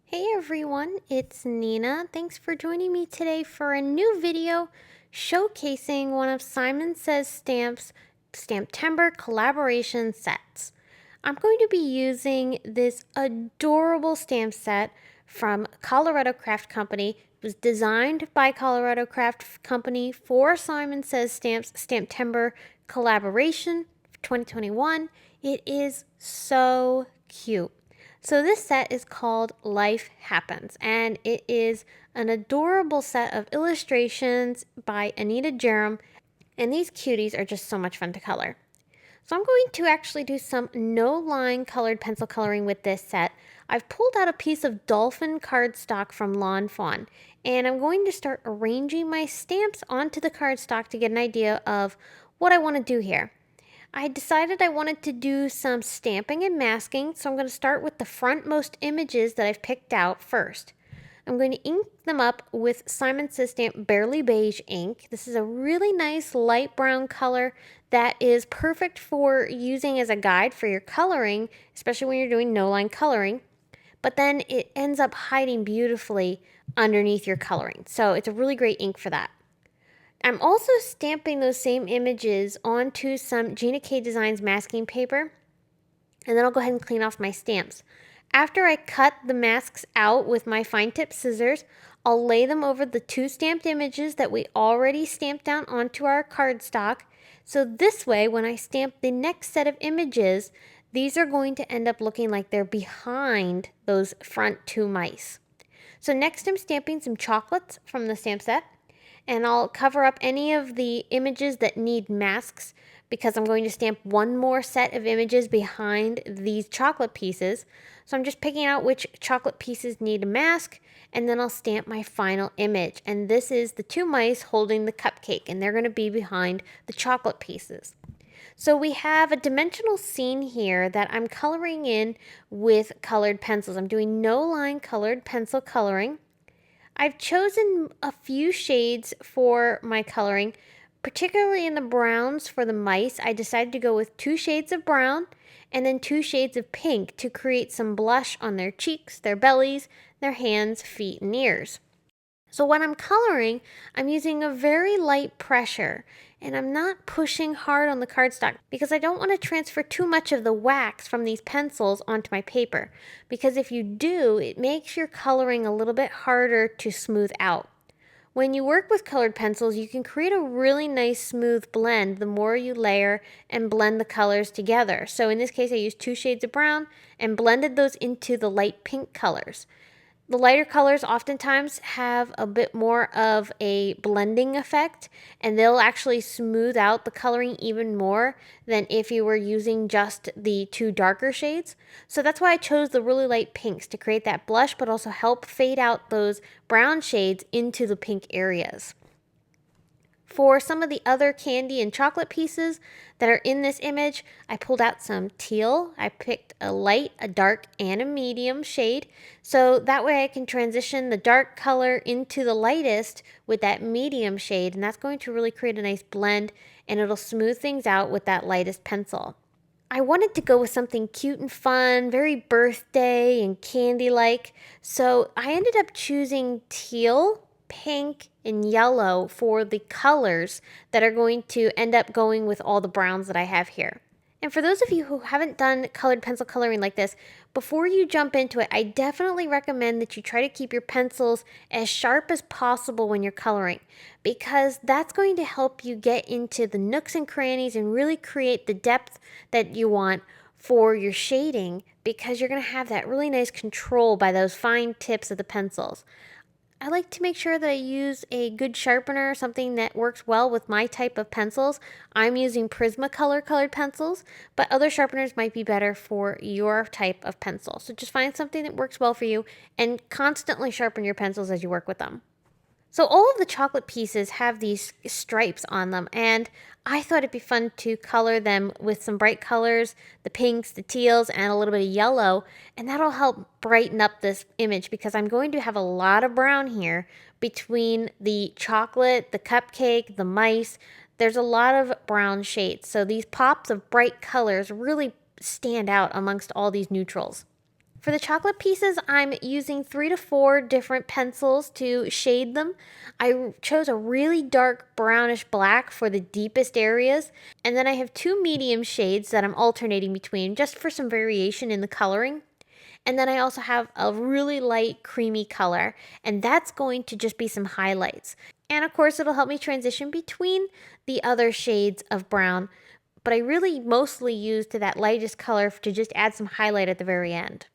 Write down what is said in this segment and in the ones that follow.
Hey everyone, it's Nina. Thanks for joining me today for a new video showcasing one of Simon Says Stamp's STAMPtember collaboration sets. I'm going to be using this adorable stamp set from Colorado Craft Company. It was designed by Colorado Craft Company for Simon Says Stamp's STAMPtember collaboration for 2021. It is so cute. So this set is called Life Happens, and it is an adorable set of illustrations by Anita Jerem, and these cuties are just so much fun to color. So I'm going to actually do some no-line colored pencil coloring with this set. I've pulled out a piece of dolphin cardstock from Lawn Fawn, and I'm going to start arranging my stamps onto the cardstock to get an idea of what I want to do here. I decided I wanted to do some stamping and masking, so I'm going to start with the frontmost images that I've picked out first. I'm going to ink them up with Simon Says Stamp Barely Beige ink. This is a really nice light brown color that is perfect for using as a guide for your coloring, especially when you're doing no-line coloring. But then it ends up hiding beautifully underneath your coloring. So it's a really great ink for that. I'm also stamping those same images onto some Gina K Designs masking paper, and then I'll go ahead and clean off my stamps. After I cut the masks out with my fine tip scissors, I'll lay them over the two stamped images that we already stamped down onto our cardstock. So this way, when I stamp the next set of images, these are going to end up looking like they're behind those front two mice. So next I'm stamping some chocolates from the stamp set, and I'll cover up any of the images that need masks because I'm going to stamp one more set of images behind these chocolate pieces. So I'm just picking out which chocolate pieces need a mask, and then I'll stamp my final image. And this is the two mice holding the cupcake, and they're going to be behind the chocolate pieces. So we have a dimensional scene here that I'm coloring in with colored pencils. I'm doing no line colored pencil coloring. I've chosen a few shades for my coloring, particularly in the browns for the mice. I decided to go with 2 shades of brown and then 2 shades of pink to create some blush on their cheeks, their bellies, their hands, feet, and ears. So when I'm coloring, I'm using a very light pressure, and I'm not pushing hard on the cardstock because I don't want to transfer too much of the wax from these pencils onto my paper, because if you do, it makes your coloring a little bit harder to smooth out. When you work with colored pencils, you can create a really nice smooth blend the more you layer and blend the colors together. So in this case, I used 2 shades of brown and blended those into the light pink colors. The lighter colors oftentimes have a bit more of a blending effect, and they'll actually smooth out the coloring even more than if you were using just the 2 darker shades. So that's why I chose the really light pinks to create that blush, but also help fade out those brown shades into the pink areas. For some of the other candy and chocolate pieces that are in this image, I pulled out some teal. I picked a light, a dark, and a medium shade. So that way I can transition the dark color into the lightest with that medium shade, and that's going to really create a nice blend, and it'll smooth things out with that lightest pencil. I wanted to go with something cute and fun, very birthday and candy-like, so I ended up choosing teal, pink, and yellow for the colors that are going to end up going with all the browns that I have here. And for those of you who haven't done colored pencil coloring like this, before you jump into it, I definitely recommend that you try to keep your pencils as sharp as possible when you're coloring, because that's going to help you get into the nooks and crannies and really create the depth that you want for your shading, because you're going to have that really nice control by those fine tips of the pencils. I like to make sure that I use a good sharpener, something that works well with my type of pencils. I'm using Prismacolor Colored Pencils, but other sharpeners might be better for your type of pencil. So just find something that works well for you and constantly sharpen your pencils as you work with them. So all of the chocolate pieces have these stripes on them, and I thought it'd be fun to color them with some bright colors, the pinks, the teals, and a little bit of yellow, and that'll help brighten up this image because I'm going to have a lot of brown here between the chocolate, the cupcake, the mice. There's a lot of brown shades, so these pops of bright colors really stand out amongst all these neutrals. For the chocolate pieces, I'm using 3 to 4 different pencils to shade them. I chose a really dark brownish black for the deepest areas, and then I have 2 medium shades that I'm alternating between just for some variation in the coloring. And then I also have a really light creamy color, and that's going to just be some highlights. And of course, it'll help me transition between the other shades of brown, but I really mostly used that lightest color to just add some highlight at the very end.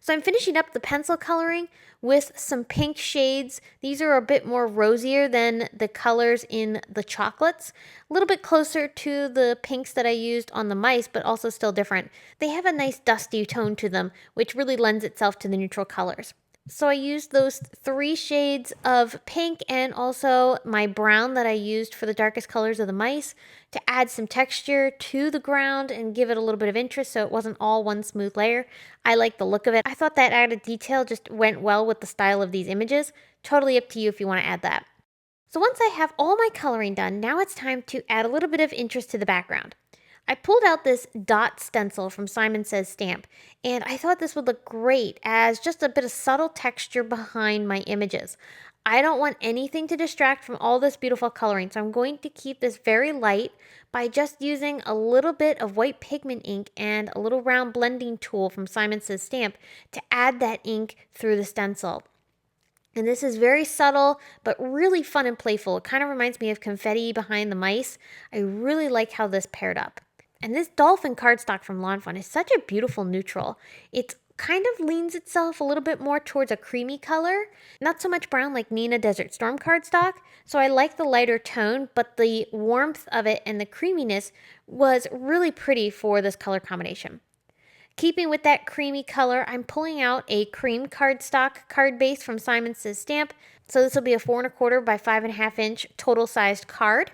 So I'm finishing up the pencil coloring with some pink shades. These are a bit more rosier than the colors in the chocolates. A little bit closer to the pinks that I used on the mice, but also still different. They have a nice dusty tone to them, which really lends itself to the neutral colors. So I used those 3 shades of pink and also my brown that I used for the darkest colors of the mice to add some texture to the ground and give it a little bit of interest so it wasn't all one smooth layer. I like the look of it. I thought that added detail just went well with the style of these images. Totally up to you if you want to add that. So once I have all my coloring done, now it's time to add a little bit of interest to the background. I pulled out this dot stencil from Simon Says Stamp, and I thought this would look great as just a bit of subtle texture behind my images. I don't want anything to distract from all this beautiful coloring, so I'm going to keep this very light by just using a little bit of white pigment ink and a little round blending tool from Simon Says Stamp to add that ink through the stencil. And this is very subtle, but really fun and playful. It kind of reminds me of confetti behind the mice. I really like how this paired up. And this dolphin cardstock from Lawn Fawn is such a beautiful neutral. It kind of leans itself a little bit more towards a creamy color. Not so much brown like Nina Desert Storm cardstock. So I like the lighter tone, but the warmth of it and the creaminess was really pretty for this color combination. Keeping with that creamy color, I'm pulling out a cream cardstock card base from Simon Says Stamp. So this will be a 4 1/4 by 5.5 inch total sized card.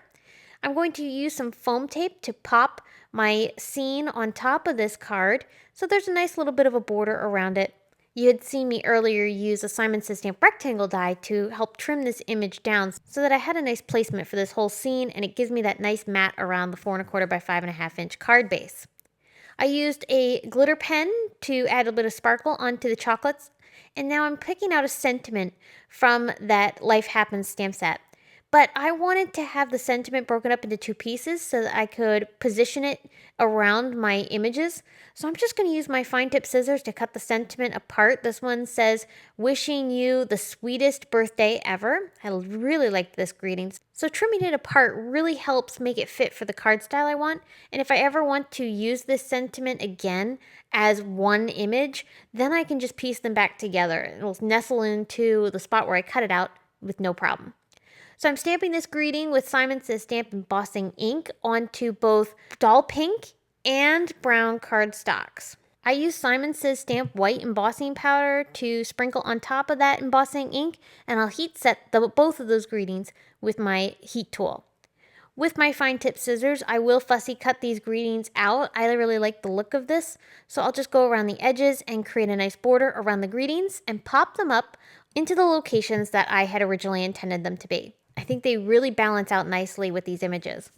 I'm going to use some foam tape to pop my scene on top of this card, so there's a nice little bit of a border around it. You had seen me earlier use a Simon Says Stamp rectangle die to help trim this image down so that I had a nice placement for this whole scene, and it gives me that nice mat around the 4 1/4 by 5.5 inch card base. I used a glitter pen to add a bit of sparkle onto the chocolates, and now I'm picking out a sentiment from that Life Happens stamp set. But I wanted to have the sentiment broken up into 2 pieces so that I could position it around my images. So I'm just going to use my fine tip scissors to cut the sentiment apart. This one says, "Wishing you the sweetest birthday ever." I really like this greeting. So trimming it apart really helps make it fit for the card style I want. And if I ever want to use this sentiment again as one image, then I can just piece them back together. It'll nestle into the spot where I cut it out with no problem. So I'm stamping this greeting with Simon Says Stamp embossing ink onto both doll pink and brown cardstocks. I use Simon Says Stamp white embossing powder to sprinkle on top of that embossing ink, and I'll heat set both of those greetings with my heat tool. With my fine tip scissors, I will fussy cut these greetings out. I really like the look of this, so I'll just go around the edges and create a nice border around the greetings and pop them up into the locations that I had originally intended them to be. I think they really balance out nicely with these images.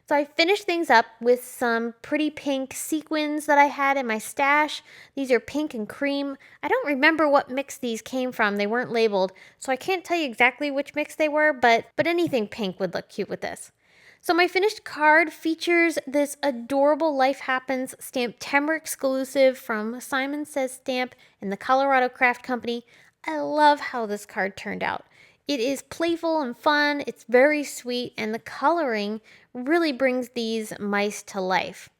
So I finished things up with some pretty pink sequins that I had in my stash. These are pink and cream. I don't remember what mix these came from. They weren't labeled, so I can't tell you exactly which mix they were, but anything pink would look cute with this. So my finished card features this adorable Life Happens STAMPtember exclusive from Simon Says Stamp and the Colorado Craft Company. I love how this card turned out. It is playful and fun, it's very sweet, and the coloring really brings these mice to life.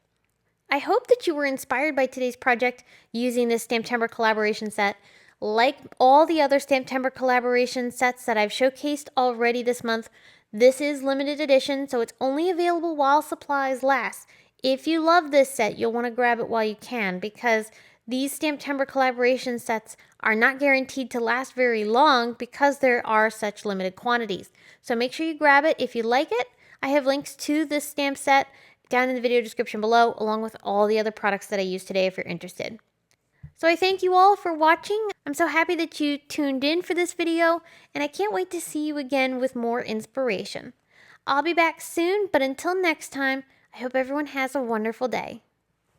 I hope that you were inspired by today's project using this STAMPtember collaboration set. Like all the other STAMPtember collaboration sets that I've showcased already this month, this is limited edition, so it's only available while supplies last. If you love this set, you'll want to grab it while you can, because these STAMPtember collaboration sets are not guaranteed to last very long because there are such limited quantities. So make sure you grab it if you like it. I have links to this stamp set down in the video description below, along with all the other products that I used today if you're interested. So I thank you all for watching. I'm so happy that you tuned in for this video, and I can't wait to see you again with more inspiration. I'll be back soon, but until next time, I hope everyone has a wonderful day.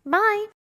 Bye!